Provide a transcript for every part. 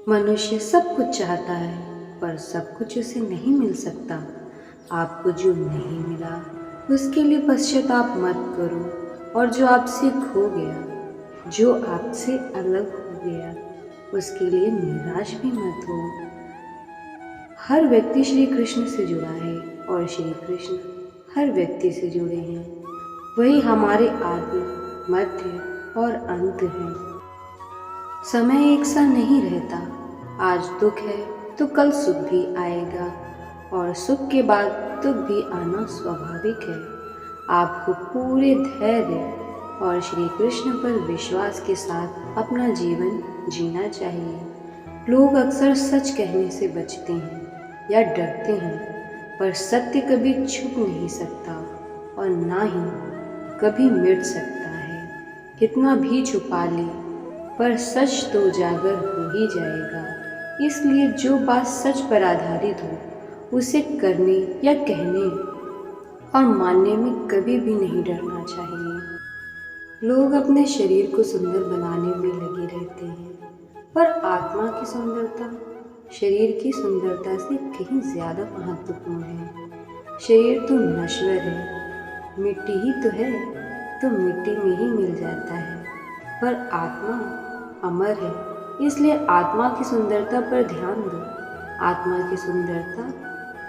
मनुष्य सब कुछ चाहता है पर सब कुछ उसे नहीं मिल सकता। आपको जो नहीं मिला उसके लिए पश्चाताप मत करो, और जो आपसे खो गया, जो आपसे अलग हो गया, उसके लिए निराश भी मत हो। हर व्यक्ति श्री कृष्ण से जुड़ा है और श्री कृष्ण हर व्यक्ति से जुड़े हैं। वही हमारे आदि, मध्य और अंत हैं। समय एक सा नहीं रहता। आज दुख है तो कल सुख भी आएगा, और सुख के बाद दुख भी आना स्वाभाविक है। आपको पूरे धैर्य और श्री कृष्ण पर विश्वास के साथ अपना जीवन जीना चाहिए। लोग अक्सर सच कहने से बचते हैं या डरते हैं, पर सत्य कभी छुप नहीं सकता और ना ही कभी मिट सकता है। कितना भी छुपा ले, पर सच तो उजागर हो ही जाएगा। इसलिए जो बात सच पर आधारित हो उसे करने या कहने और मानने में कभी भी नहीं डरना चाहिए। लोग अपने शरीर को सुंदर बनाने में लगे रहते हैं, पर आत्मा की सुंदरता शरीर की सुंदरता से कहीं ज़्यादा महत्वपूर्ण है। शरीर तो नश्वर है, मिट्टी ही तो है, तो मिट्टी में ही मिल जाता है, पर आत्मा अमर है। इसलिए आत्मा की सुंदरता पर ध्यान दो। आत्मा की सुंदरता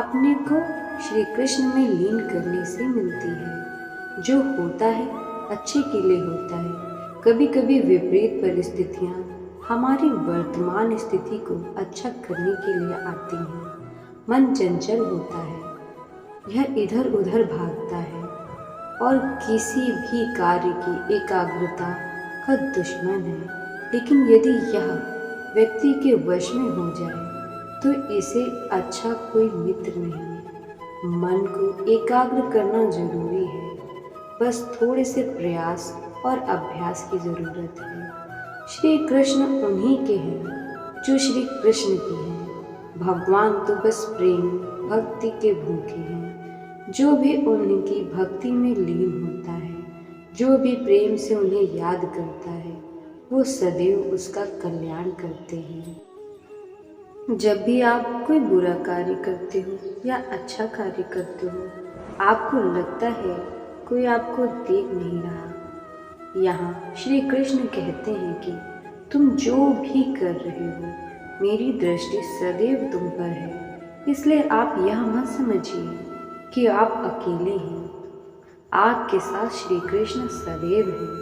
अपने को श्री कृष्ण में लीन करने से मिलती है। जो होता है अच्छे के लिए होता है। कभी कभी विपरीत परिस्थितियाँ हमारी वर्तमान स्थिति को अच्छा करने के लिए आती हैं। मन चंचल होता है, यह इधर उधर भागता है और किसी भी कार्य की एकाग्रता का दुश्मन है। लेकिन यदि यह व्यक्ति के वश में हो जाए तो इसे अच्छा कोई मित्र नहीं। मन को एकाग्र करना जरूरी है, बस थोड़े से प्रयास और अभ्यास की जरूरत है। श्री कृष्ण उन्हीं के हैं जो श्री कृष्ण के हैं। भगवान तो बस प्रेम भक्ति के भूखे हैं। जो भी उनकी भक्ति में लीन होता है, जो भी प्रेम से उन्हें याद करता है, वो सदैव उसका कल्याण करते हैं। जब भी आप कोई बुरा कार्य करते हो या अच्छा कार्य करते हो, आपको लगता है कोई आपको देख नहीं रहा। यहाँ श्री कृष्ण कहते हैं कि तुम जो भी कर रहे हो, मेरी दृष्टि सदैव तुम पर है। इसलिए आप यह मत समझिए कि आप अकेले हैं। आपके साथ श्री कृष्ण सदैव है।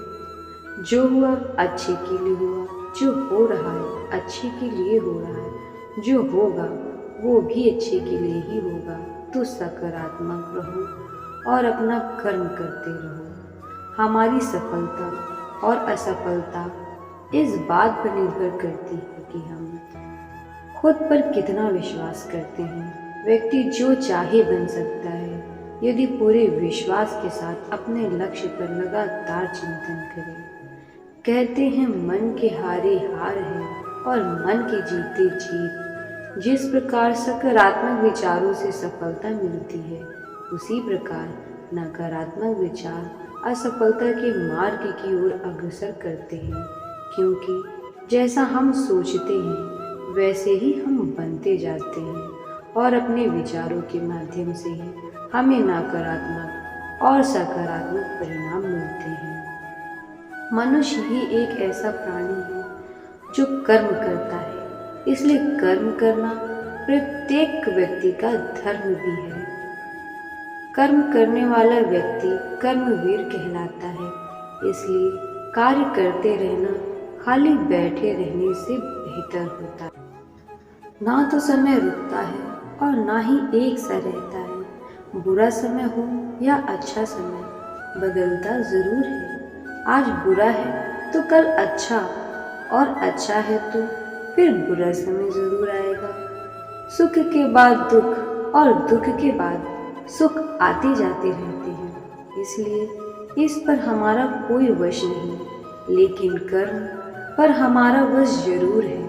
जो हुआ अच्छे के लिए हुआ, जो हो रहा है अच्छे के लिए हो रहा है, जो होगा वो भी अच्छे के लिए ही होगा। तो सकारात्मक रहो और अपना कर्म करते रहो। हमारी सफलता और असफलता इस बात पर निर्भर करती है कि हम खुद पर कितना विश्वास करते हैं। व्यक्ति जो चाहे बन सकता है यदि पूरे विश्वास के साथ अपने लक्ष्य पर लगातार चिंतन करे। कहते हैं मन के हारे हार है और मन के जीते जीत। जिस प्रकार सकारात्मक विचारों से सफलता मिलती है, उसी प्रकार नकारात्मक विचार असफलता के मार्ग की ओर अग्रसर करते हैं। क्योंकि जैसा हम सोचते हैं वैसे ही हम बनते जाते हैं, और अपने विचारों के माध्यम से ही हमें नकारात्मक और सकारात्मक परिणाम मिलते हैं। मनुष्य ही एक ऐसा प्राणी है जो कर्म करता है। इसलिए कर्म करना प्रत्येक व्यक्ति का धर्म भी है। कर्म करने वाला व्यक्ति कर्मवीर कहलाता है। इसलिए कार्य करते रहना खाली बैठे रहने से बेहतर होता है। ना तो समय रुकता है और ना ही एक सा रहता है। बुरा समय हो या अच्छा समय, बदलता जरूर है। आज बुरा है तो कल अच्छा, और अच्छा है तो फिर बुरा समय जरूर आएगा। सुख के बाद दुख और दुख के बाद सुख आते जाते रहते हैं। इसलिए इस पर हमारा कोई वश नहीं, लेकिन कर्म पर हमारा वश जरूर है।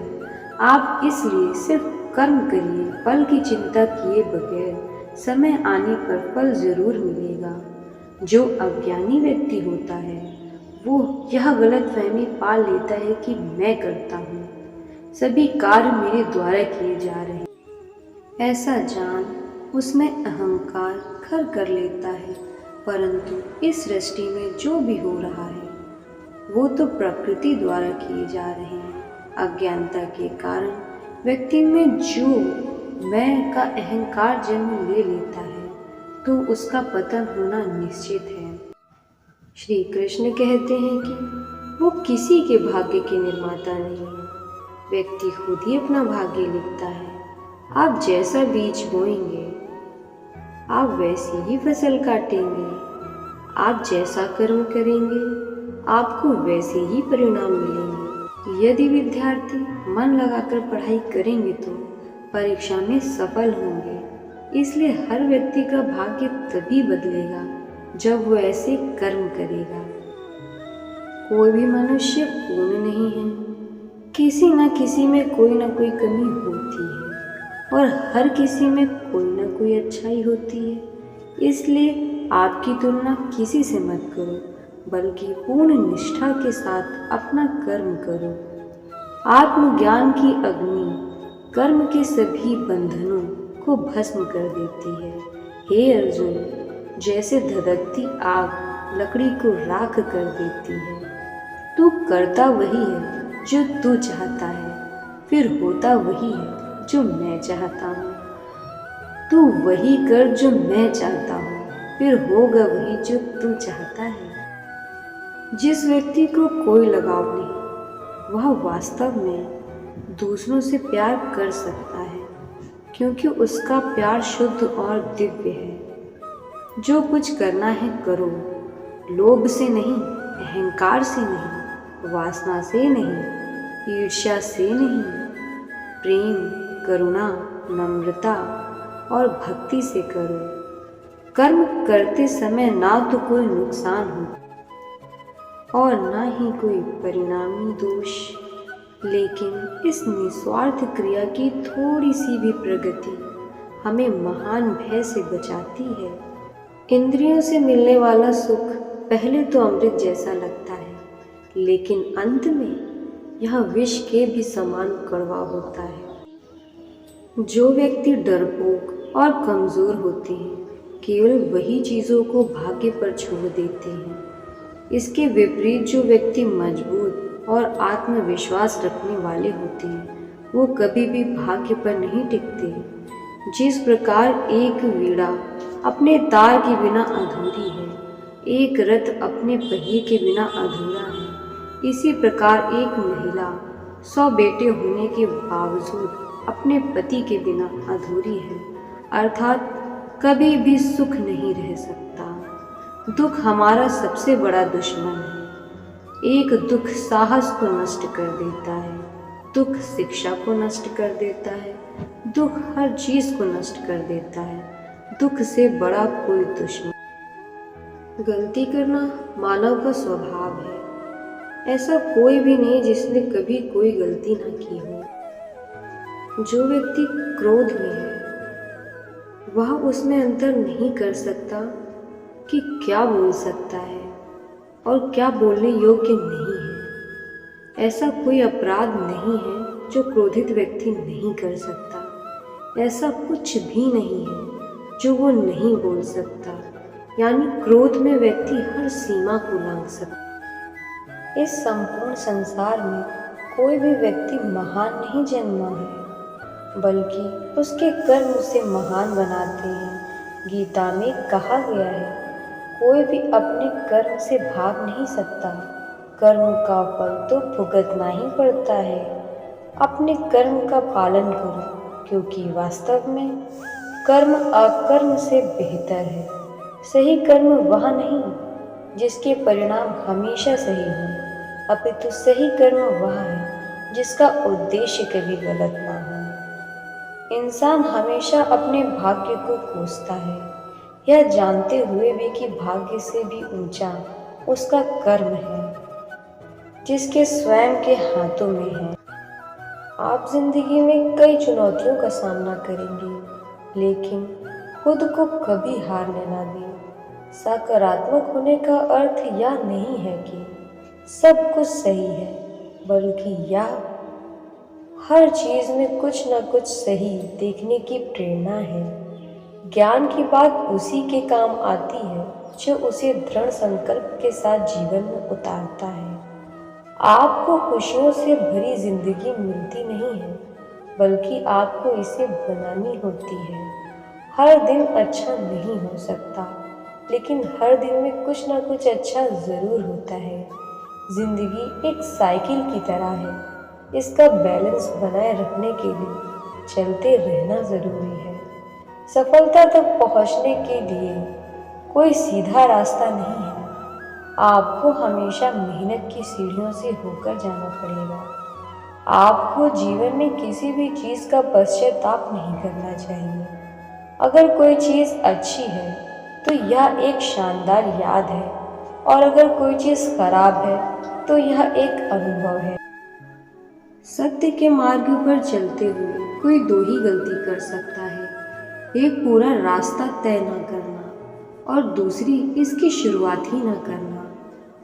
आप इसलिए सिर्फ कर्म करिए, फल की चिंता किए बगैर। समय आने पर फल जरूर मिलेगा। जो अज्ञानी व्यक्ति होता है वो यह गलतफहमी पाल लेता है कि मैं करता हूँ, सभी कार्य मेरे द्वारा किए जा रहे हैं। ऐसा जान उसमें अहंकार घर कर लेता है, परंतु इस सृष्टि में जो भी हो रहा है वो तो प्रकृति द्वारा किए जा रहे हैं। अज्ञानता के कारण व्यक्ति में जो मैं का अहंकार जन्म ले लेता है तो उसका पतन होना निश्चित है। श्री कृष्ण कहते हैं कि वो किसी के भाग्य के निर्माता नहीं है, व्यक्ति खुद ही अपना भाग्य लिखता है। आप जैसा बीज बोएंगे आप वैसी ही फसल काटेंगे, आप जैसा कर्म करेंगे आपको वैसे ही परिणाम मिलेंगे। यदि विद्यार्थी मन लगाकर पढ़ाई करेंगे तो परीक्षा में सफल होंगे। इसलिए हर व्यक्ति का भाग्य तभी बदलेगा जब वो ऐसे कर्म करेगा। कोई भी मनुष्य पूर्ण नहीं है, किसी न किसी में कोई ना कोई कमी होती है और हर किसी में कोई ना कोई अच्छाई होती है। इसलिए आपकी तुलना किसी से मत करो, बल्कि पूर्ण निष्ठा के साथ अपना कर्म करो। आत्मज्ञान की अग्नि कर्म के सभी बंधनों को भस्म कर देती है। हे अर्जुन, जैसे धधकती आग लकड़ी को राख कर देती है। तू करता वही है जो तू चाहता है, फिर होता वही है जो मैं चाहता हूँ। तू वही कर जो मैं चाहता हूँ, फिर होगा वही जो तू चाहता है। जिस व्यक्ति को कोई लगाव नहीं वह वास्तव में दूसरों से प्यार कर सकता है, क्योंकि उसका प्यार शुद्ध और दिव्य है। जो कुछ करना है करो, लोभ से नहीं, अहंकार से नहीं, वासना से नहीं, ईर्ष्या से नहीं, प्रेम, करुणा, नम्रता और भक्ति से करो। कर्म करते समय ना तो कोई नुकसान हो और ना ही कोई परिणामी दोष, लेकिन इस निस्वार्थ क्रिया की थोड़ी सी भी प्रगति हमें महान भय से बचाती है। इंद्रियों से मिलने वाला सुख पहले तो अमृत जैसा लगता है, लेकिन अंत में यह विष के भी समान कड़वा होता है। जो व्यक्ति डरपोक और कमज़ोर होते हैं केवल वही चीज़ों को भाग्य पर छोड़ देते हैं। इसके विपरीत जो व्यक्ति मजबूत और आत्मविश्वास रखने वाले होते हैं वो कभी भी भाग्य पर नहीं टिकते। जिस प्रकार एक वीणा अपने तार के बिना अधूरी है, एक रथ अपने पहिए के बिना अधूरा है, इसी प्रकार एक महिला 100 बेटे होने के बावजूद अपने पति के बिना अधूरी है, अर्थात कभी भी सुख नहीं रह सकता। दुख हमारा सबसे बड़ा दुश्मन है। एक दुख साहस को नष्ट कर देता है, दुख शिक्षा को नष्ट कर देता है, दुख हर चीज़ को नष्ट कर देता है। दुख से बड़ा कोई दुश्मन। गलती करना मानव का स्वभाव है। ऐसा कोई भी नहीं जिसने कभी कोई गलती ना की हो। जो व्यक्ति क्रोध में है वह उसमें अंतर नहीं कर सकता कि क्या बोल सकता है और क्या बोलने योग्य नहीं है। ऐसा कोई अपराध नहीं है जो क्रोधित व्यक्ति नहीं कर सकता। ऐसा कुछ भी नहीं है जो वो नहीं बोल सकता। यानी क्रोध में व्यक्ति हर सीमा को लांघ सकता। इस संपूर्ण संसार में कोई भी व्यक्ति महान नहीं जन्मा है, बल्कि उसके कर्म उसे महान बनाते हैं। गीता में कहा गया है, कोई भी अपने कर्म से भाग नहीं सकता, कर्म का फल तो भुगतना ही पड़ता है। अपने कर्म का पालन करो, क्योंकि वास्तव में कर्म अकर्म से बेहतर है। सही कर्म वह नहीं जिसके परिणाम हमेशा सही हो, अपितु सही कर्म वह है जिसका उद्देश्य कभी गलत ना हो। इंसान हमेशा अपने भाग्य को कोसता है, यह जानते हुए भी कि भाग्य से भी ऊंचा उसका कर्म है, जिसके स्वयं के हाथों में है। आप जिंदगी में कई चुनौतियों का सामना करेंगे, लेकिन खुद को कभी हारने ना दें। सकारात्मक होने का अर्थ यह नहीं है कि सब कुछ सही है, बल्कि यह हर चीज़ में कुछ न कुछ सही देखने की प्रेरणा है। ज्ञान की बात उसी के काम आती है जो उसे दृढ़ संकल्प के साथ जीवन में उतारता है। आपको खुशियों से भरी जिंदगी मिलती नहीं है, बल्कि आपको इसे बनानी होती है। हर दिन अच्छा नहीं हो सकता, लेकिन हर दिन में कुछ ना कुछ अच्छा ज़रूर होता है। जिंदगी एक साइकिल की तरह है, इसका बैलेंस बनाए रखने के लिए चलते रहना ज़रूरी है। सफलता तक पहुंचने के लिए कोई सीधा रास्ता नहीं है। आपको हमेशा मेहनत की सीढ़ियों से होकर जाना पड़ेगा। आपको जीवन में किसी भी चीज़ का पश्चाताप नहीं करना चाहिए। अगर कोई चीज़ अच्छी है तो यह एक शानदार याद है, और अगर कोई चीज़ खराब है तो यह एक अनुभव है। सत्य के मार्ग पर चलते हुए कोई दो ही गलती कर सकता है, एक पूरा रास्ता तय न करना और दूसरी इसकी शुरुआत ही न करना।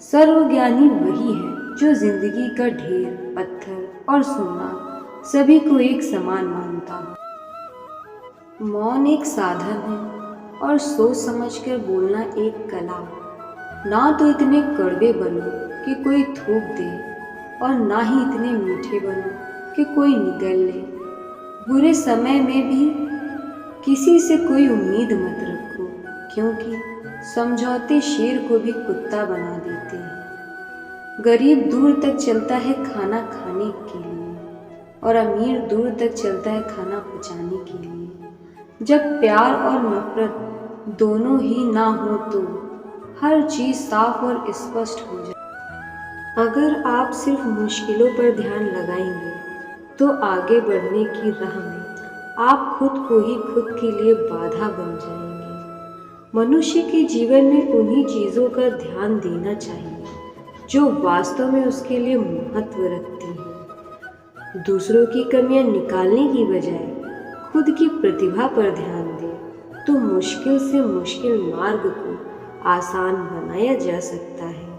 सर्वज्ञानी वही है जो जिंदगी का ढेर, पत्थर और सोना सभी को एक समान मानता हो। मौन एक साधन है और सोच समझकर बोलना एक कला। ना तो इतने कड़वे बनो कि कोई थूक दे और ना ही इतने मीठे बनो कि कोई निगल ले। बुरे समय में भी किसी से कोई उम्मीद मत रखो, क्योंकि समझौते शेर को भी कुत्ता बना देते हैं। गरीब दूर तक चलता है खाना खाने के लिए और अमीर दूर तक चलता है खाना पचाने के लिए। जब प्यार और नफरत दोनों ही ना हो तो हर चीज़ साफ और स्पष्ट हो जाए। अगर आप सिर्फ मुश्किलों पर ध्यान लगाएंगे तो आगे बढ़ने की राह में आप खुद को ही खुद के लिए बाधा बन जाएंगे। मनुष्य के जीवन में उन्हीं चीज़ों का ध्यान देना चाहिए जो वास्तव में उसके लिए महत्व रखती हैं। दूसरों की कमियां निकालने की बजाय खुद की प्रतिभा पर ध्यान दें तो मुश्किल से मुश्किल मार्ग को आसान बनाया जा सकता है।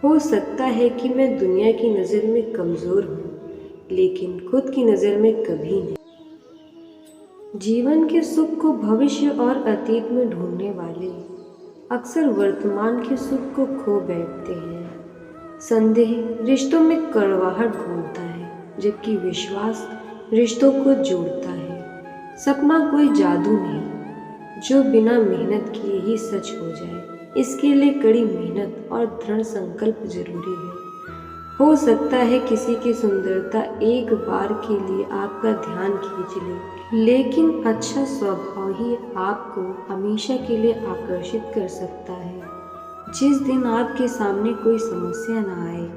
हो सकता है कि मैं दुनिया की नज़र में कमज़ोर हूँ, लेकिन खुद की नज़र में कभी नहीं। जीवन के सुख को भविष्य और अतीत में ढूंढने वाले अक्सर वर्तमान के सुख को खो बैठते हैं। संदेह रिश्तों में कड़वाहट घोलता है, जबकि विश्वास रिश्तों को जोड़ता है। सपना कोई जादू नहीं जो बिना मेहनत किए ही सच हो जाए। इसके लिए कड़ी मेहनत और दृढ़ संकल्प जरूरी है। हो सकता है किसी की सुंदरता एक बार के लिए आपका ध्यान खींच ले, लेकिन अच्छा स्वभाव ही आपको हमेशा के लिए आकर्षित कर सकता है। जिस दिन आपके सामने कोई समस्या ना आए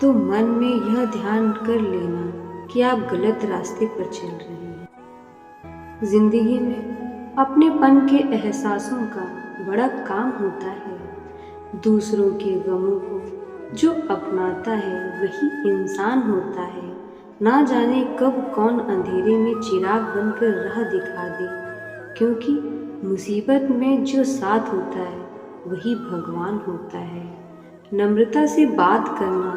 तो मन में यह ध्यान कर लेना कि आप गलत रास्ते पर चल रहे हैं। जिंदगी में अपनेपन के एहसासों का बड़ा काम होता है। दूसरों के गमों को जो अपनाता है वही इंसान होता है। ना जाने कब कौन अंधेरे में चिराग बनकर राह दिखा दे, क्योंकि मुसीबत में जो साथ होता है वही भगवान होता है। नम्रता से बात करना,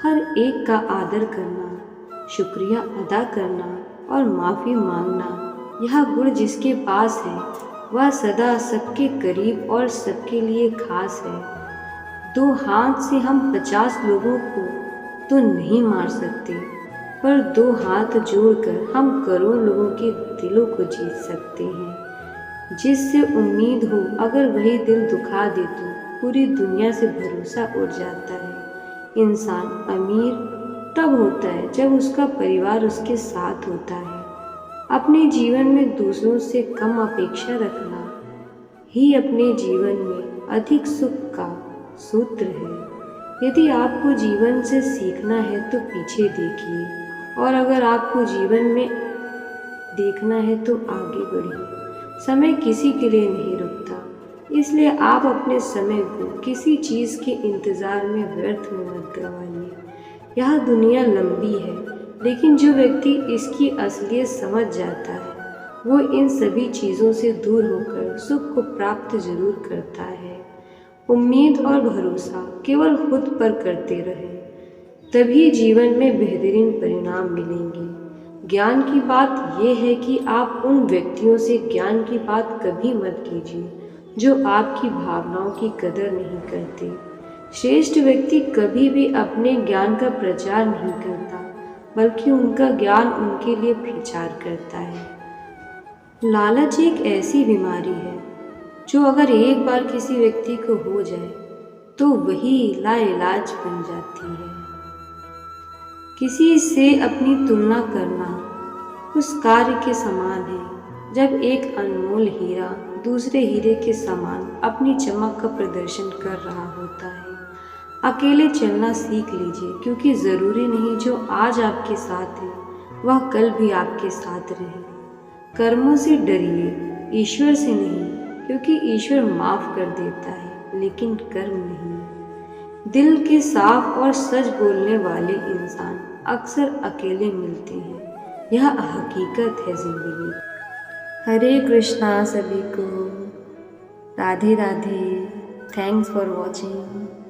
हर एक का आदर करना, शुक्रिया अदा करना और माफ़ी मांगना, यह गुण जिसके पास है वह सदा सबके करीब और सबके लिए खास है। दो हाथ से हम 50 लोगों को तो नहीं मार सकते, पर दो हाथ जोड़कर हम करोड़ लोगों के दिलों को जीत सकते हैं। जिससे उम्मीद हो अगर वही दिल दुखा दे तो पूरी दुनिया से भरोसा उड़ जाता है। इंसान अमीर तब होता है जब उसका परिवार उसके साथ होता है। अपने जीवन में दूसरों से कम अपेक्षा रखना ही अपने जीवन में अधिक सुख का सूत्र है। यदि आपको जीवन से सीखना है तो पीछे देखिए, और अगर आपको जीवन में देखना है तो आगे बढ़िए। समय किसी के लिए नहीं रुकता, इसलिए आप अपने समय को किसी चीज़ के इंतज़ार में व्यर्थ में मत गंवाइए। यह दुनिया लंबी है, लेकिन जो व्यक्ति इसकी असलियत समझ जाता है वो इन सभी चीज़ों से दूर होकर सुख को प्राप्त जरूर करता है। उम्मीद और भरोसा केवल खुद पर करते रहें, तभी जीवन में बेहतरीन परिणाम मिलेंगे। ज्ञान की बात यह है कि आप उन व्यक्तियों से ज्ञान की बात कभी मत कीजिए जो आपकी भावनाओं की कदर नहीं करते। श्रेष्ठ व्यक्ति कभी भी अपने ज्ञान का प्रचार नहीं करता, बल्कि उनका ज्ञान उनके लिए प्रचार करता है। लालच एक ऐसी बीमारी है जो अगर एक बार किसी व्यक्ति को हो जाए तो वही लाइलाज बन जाती है। किसी से अपनी तुलना करना उस कार्य के समान है जब एक अनमोल हीरा दूसरे हीरे के समान अपनी चमक का प्रदर्शन कर रहा होता है। अकेले चलना सीख लीजिए, क्योंकि ज़रूरी नहीं जो आज आपके साथ है वह कल भी आपके साथ रहे। कर्मों से डरिए, ईश्वर से नहीं, क्योंकि ईश्वर माफ़ कर देता है लेकिन कर्म नहीं। दिल के साफ और सच बोलने वाले इंसान अक्सर अकेले मिलते हैं, यह हकीकत है ज़िंदगी। हरे कृष्णा सभी को, Radhe Radhe. Thanks for watching.